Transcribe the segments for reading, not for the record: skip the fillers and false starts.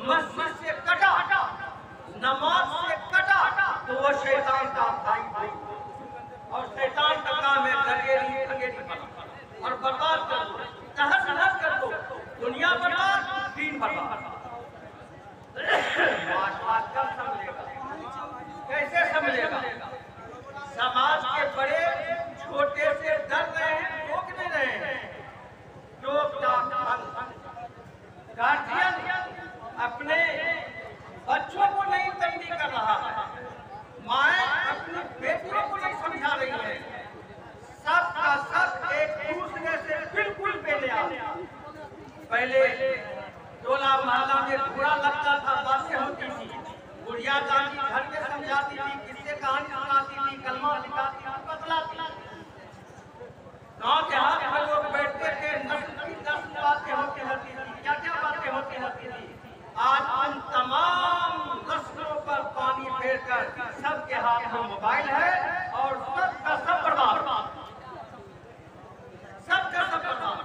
मस्जिद से कटा, नमाज से कटा, तो वो शैतान का भाई भाई, और शैतान का काम है गगेरी गगेरी और बर्बाद कर दो, तहस नहस कर दो, दुनिया बर्बाद, दीन बर्बाद। बात कब समझेगा, कैसे समझेगा? समाज के बड़े छोटे से डर रहे हैं, रोक नहीं रहे हैं। गार्जियन अपने बच्चों को नहीं तंबीह कर रहा है, माएँ अपनी बेटियों को नहीं समझा रही है, सब का सब एक दूसरे से बिल्कुल बेनियाज। पहले टोला मोहल्ला में बुरा लगता था, बातें होती थी, बुढ़िया दादी घर में समझाती थी, किससे कहानी सुनाती थी, कलमा सिखाती थी, बतलाती थी। गाँव देहात में लोग बैठते थे, नस्ल की नस्ल बातें होती रहती थी, क्या क्या बातें होती रहती थी। आज उन तमाम नस्लों पर पानी फेरकर सबके हाथ में मोबाइल है और सबका सब बर्बाद, सबका सब बर्बाद।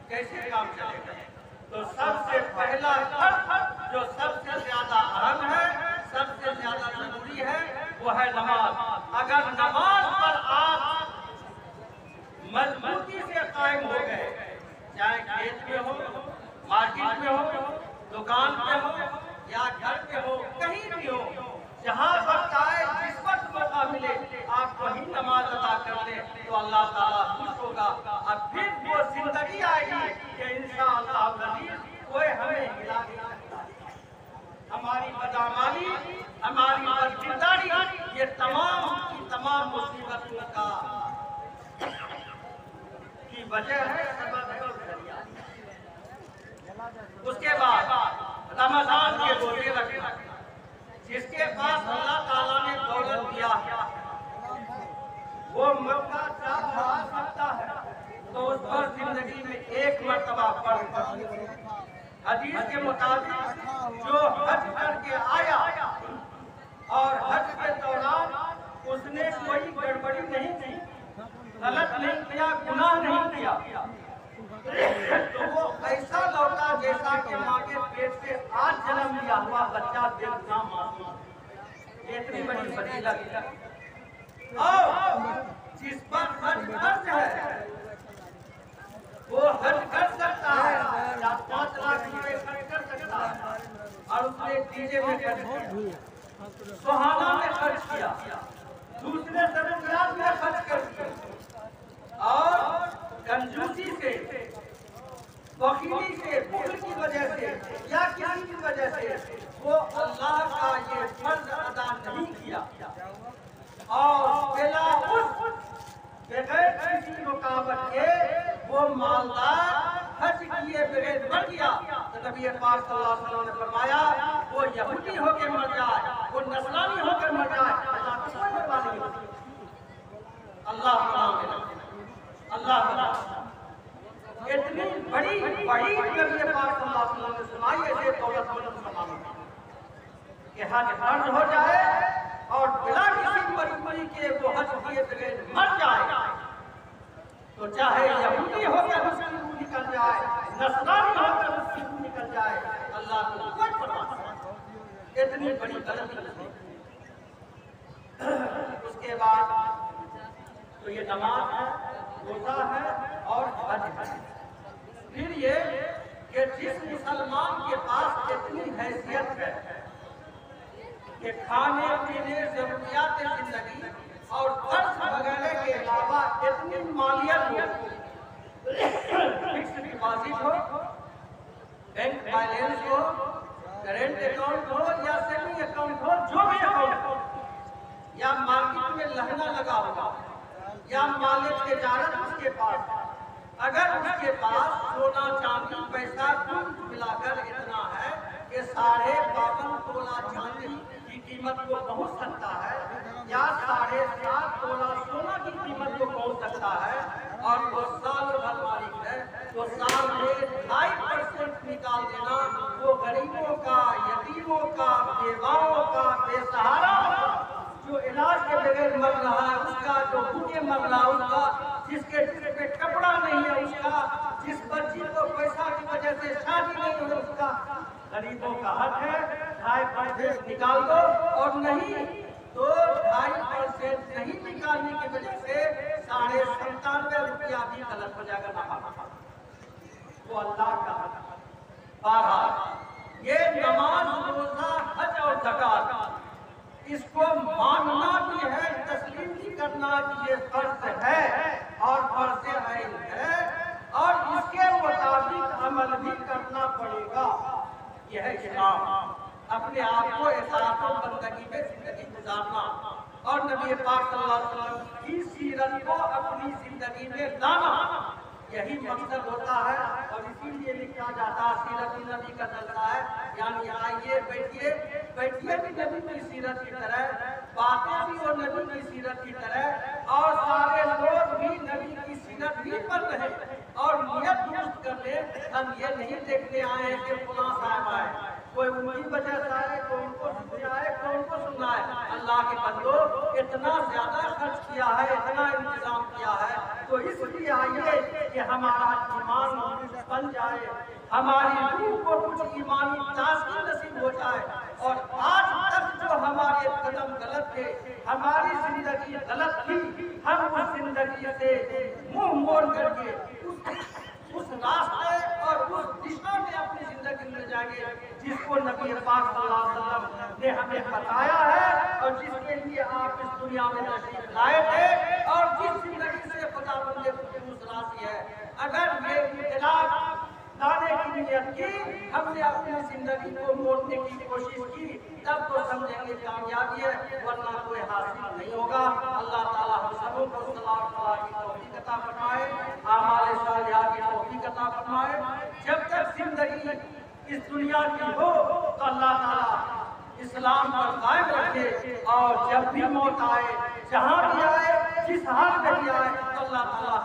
कैसे काम चलेगा? तो सबसे पहला खर्च जो सबसे ज्यादा अहम है, सबसे ज्यादा जरूरी है, वो है नमाज। अगर नमाज पर आप मजबूती से कायम हो गए, चाहे खेत में हो, मार्केट में हो, दुकान पे हो या घर पे हो, कहीं भी हो, जहाँ वक्त आए, जिस वक्त मौका मिले, आप वही नमाज अदा कर ले, तो अल्लाह ताला खुश होगा। अब फिर वो जिंदगी आएगी कि इंशाअल्लाह कोई हमें हिला नहीं सकता। हमारी बदअमली, हमारी बदकिरदारी, ये तमाम की तमाम मुसीबतों का की वजह है, सबब है और जरिया। उसके बाद रमजान के रोजे रखना, जिसके पास अल्लाह ताला ने दौलत दिया वो मक्का जा सकता है, तो उस पर जिंदगी में एक मर्तबा पढ़। हदीस के मुताबिक जो हज करके आया और हज के दौरान उसने कोई गड़बड़ी नहीं की, गलत नहीं किया, गुनाह नहीं किया, तो वो ऐसा लौटा जैसा कि माँ के पेट से आज जन्म लिया हुआ बच्चा देखना मासूम। इतनी बड़ी फजीलत है। और जिस पर हज फर्ज है वो हज कर सकता है, 5 लाख रुपए खर्च कर सकता है, और उसने डीजे में खर्च किया, सुहाना में खर्च किया, दूसरे जरूरियात में खर्च कर दिया, और कंजूसी से, वकीली से, बुखल की वजह से या किसी की वजह से वो अल्लाह का ये फर्ज अदा नहीं किया, और बगैर किसी रुकावट के वो मालदार हज किए बगैर मर गया, तो नबी पाक सल्लल्लाहु अलैहि वसल्लम ने फरमाया वो यहूदी होकर मर जाए, वो नसरानी होकर मर जाए, अल्लाह इतनी बड़ी बड़ी नबी पाक सल्लल्लाहु अलैहि वसल्लम ने सुनाई ऐसे दौलतमंद मुसलमानों कि हज फर्ज हो जाए और बिना किसी मजबूरी के वो हज किए बगैर मर जाए, तो चाहे यहूदी होकर उसकी रूह निकल जाए, नसरानी होकर उसकी रूह निकल जाए, अल्लाह को कोई परवाह नहीं। इतनी बड़ी गलती। उसके बाद तो ये नमाज है, रोजा है और हज है। फिर ये कि जिस मुसलमान के पास इतनी हैसियत है कि खाने पीने, जरूरियात जिंदगी और खर्च वगैरह के अलावा इतनी मालियत हो, फिक्स्ड डिपॉजिट हो, बैंक बैलेंस हो, करेंट अकाउंट हो या सेविंग अकाउंट हो, जो भी अकाउंट हो, या मार्केट में लहना लगा होगा या माल तिजारत उसके पास, अगर उसके पास सोना चांदी पैसा कुल मिलाकर इतना है कि 52.5 तोला चांदी की कीमत को पहुंच सकता है या 7.5 तोला सोना की कीमत को पहुंच सकता है, और वो साल भर मालिक है, तो साल में 2.5% निकाल देना वो गरीबों का, यतीमों का, बेवाओं का, बेसहारा जो इलाज के बगैर मर रहा है उसका, जो भूखे मर रहा है उसका, जिसके सिर पे कपड़ा नहीं है उसका, जिस बच्ची को पैसा की वजह से शादी नहीं हो उसका, गरीबों का हक है, 2.5% निकाल दो, और नहीं तो 2.5% नहीं निकालने की वजह से 97.5 रुपया भी गलत हो जाएगा नफा। वो अल्लाह का बाहर ये नमाज, रोजा, हज और ज़कात इसको मानना भी है, तस्लीम भी करना कि ये फर्ज है और फर्ज ऐन है, और इसके मुताबिक अमल भी करना पड़ेगा। यह है इस्लाम। अपने आप को इताअत और बंदगी में जिंदगी गुजारना और नबी पाक सल्लल्लाहु अलैहि वसल्लम की सीरत को अपनी जिंदगी में लाना, यही मकसद होता है। और इसीलिए लिखा जाता है सीरत नबी का जलसा है, यानी आइए बैठिए, बैठिए भी नबी की सीरत की तरह, बातें भी वो नबी की सीरत की तरह, और सारे लोग भी नबी की सीरत ही पर रहे और नियत दुरुस्त कर ले। हम ये नहीं देखने आए हैं कि फलां साहब आए, कोई उनकी वजह से आए, कोई उनको सुनने आए, कोई उनको सुनना है। अल्लाह के बंदो इतना ज्यादा खर्च किया है, इतना इंतजाम किया है, तो इसलिए आइए कि हमारा ईमान बन जाए, हमारी रूह को कुछ ईमानी ताज़गी नसीब हो जाए। और आज तक जो हमारे कदम गलत थे, हमारी जिंदगी गलत थी, हम उस जिंदगी से मुंह मोड़ करके उस रास्ते और उस दिशा में अपनी जिंदगी में जाएंगे जिसको नबी पाक सल्लल्लाहु अलैहि वसल्लम ने हमें बताया है और जिसके लिए आप इस दुनिया में तशरीफ लाए थे, और जिस जिंदगी से खुदावंद ने खुश राजी है। अगर ये इख्तिलाफ लाने की नियत की, हमने अपनी जिंदगी को मोड़ने की कोशिश की, तब तो समझेंगे कामयाबी है, वरना कोई हासिल नहीं होगा। अल्लाह ताला हम सबों को सलाह की तौफीक अता फरमाए, आमाल सालिहा की तौफीक अता फरमाए। जब तक जिंदगी इस दुनिया की हो तो अल्लाह ताला इस्लाम पर कायम रखे, और जब भी मौत आए, जहाँ भी आए, जिस हाल में भी आए, अल्लाह ताला